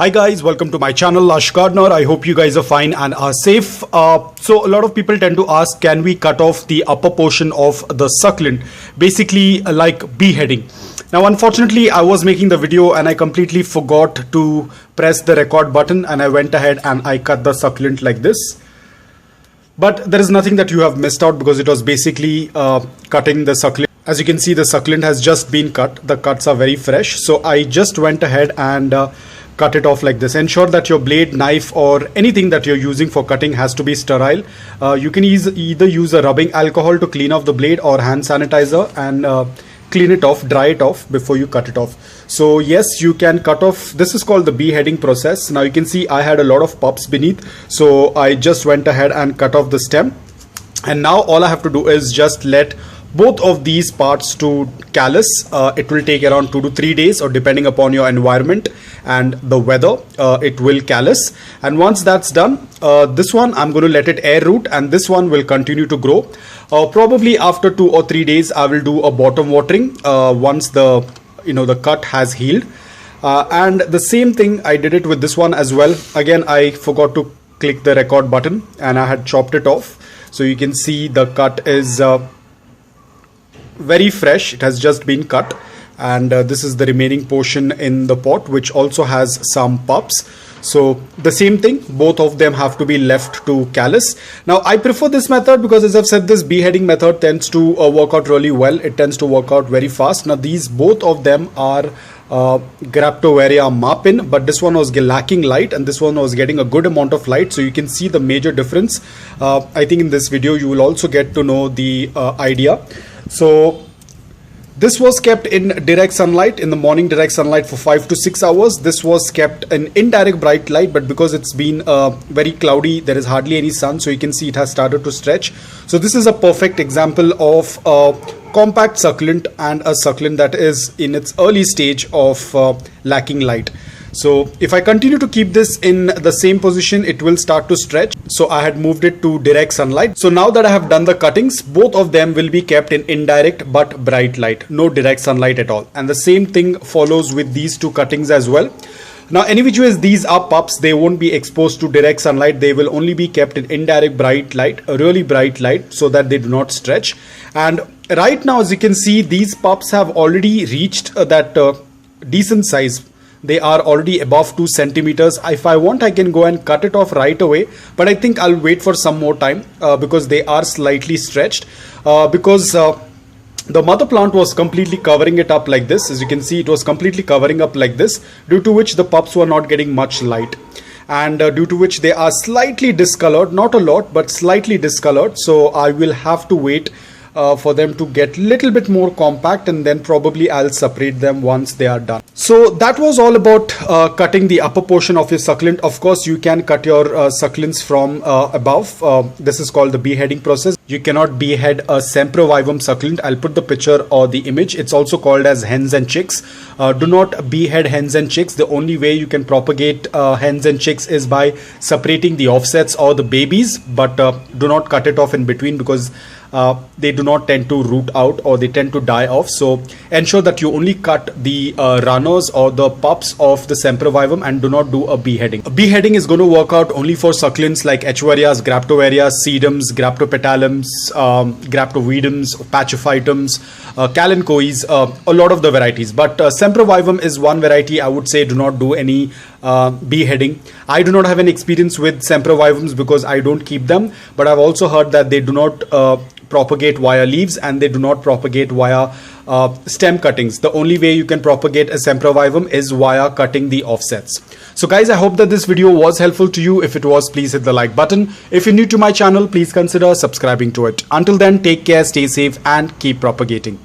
Hi guys, welcome to my channel Lush Gardener. I hope you guys are fine and are safe. So a lot of people tend to ask, can we cut off the upper portion of the succulent, basically like beheading? Now unfortunately I was making the video and I completely forgot to press the record button, and I went ahead and I cut the succulent like this. But there is nothing that you have missed out, because it was basically cutting the succulent. As you can see, the succulent has just been cut. The cuts are very fresh, so I just went ahead and cut it off like this. Ensure that your blade, knife or anything that you're using for cutting has to be sterile. You can either use a rubbing alcohol to clean off the blade or hand sanitizer and clean it off, dry it off before you cut it off. So yes, you can cut off. This is called the beheading process. Now you can see I had a lot of pups beneath, so I just went ahead and cut off the stem. And now all I have to do is just let both of these parts to callus. It will take around 2 to 3 days, or depending upon your environment and the weather, it will callus. And once that's done, this one I'm going to let it air root, and this one will continue to grow. Probably after 2 or 3 days I will do a bottom watering once the cut has healed. And the same thing I did it with this one as well. Again, I forgot to click the record button and I had chopped it off. So you can see the cut is very fresh. It has just been cut, and this is the remaining portion in the pot, which also has some pups. So the same thing, both of them have to be left to callus. Now I prefer this method because, as I've said, this beheading method tends to work out really well. It tends to work out very fast. Now these both of them are Graptoveria Marpin, but this one was lacking light and this one was getting a good amount of light. So you can see the major difference. I think in this video you will also get to know the idea. So this was kept in direct sunlight, in the morning direct sunlight, for 5 to 6 hours. This was kept in indirect bright light, but because it's been very cloudy, there is hardly any sun, so you can see it has started to stretch. So this is a perfect example of a compact succulent and a succulent that is in its early stage of lacking light. So if I continue to keep this in the same position, it will start to stretch. So I had moved it to direct sunlight. So now that I have done the cuttings, both of them will be kept in indirect but bright light, no direct sunlight at all. And the same thing follows with these two cuttings as well. Now any which ways, these are pups. They won't be exposed to direct sunlight. They will only be kept in indirect bright light, a really bright light, so that they do not stretch. And right now, as you can see, these pups have already reached that decent size. They are already above 2 centimeters. If I want, I can go and cut it off right away, but I think I'll wait for some more time because they are slightly stretched, because the mother plant was completely covering it up like this. As you can see, it was completely covering up like this, due to which the pups were not getting much light, and due to which they are slightly discolored, not a lot, but slightly discolored. So I will have to wait for them to get little bit more compact, and then probably I'll separate them once they are done. So that was all about cutting the upper portion of your succulent. Of course, you can cut your succulents from above. This is called the beheading process. You cannot behead a sempervivum succulent. I'll put the picture or the image. It's also called as hens and chicks. Do not behead hens and chicks. The only way you can propagate hens and chicks is by separating the offsets or the babies, but do not cut it off in between, because they do not tend to root out, or they tend to die off. So ensure that you only cut the runners or the pups of the sempervivum and do not do a beheading. A beheading is going to work out only for succulents like Echuarias, Graptoverias, Sedums, Graptopelaums, Graptovedums, Pachycormus, Kalanchoes, a lot of the varieties. But sempervivum is one variety I would say do not do any beheading. I do not have any experience with sempervivums because I don't keep them, but I've also heard that they do not propagate via leaves, and they do not propagate via stem cuttings. The only way you can propagate a sempervivum is via cutting the offsets. So guys, I hope that this video was helpful to you. If it was, please hit the like button. If you're new to my channel, please consider subscribing to it. Until then, take care, stay safe, and keep propagating.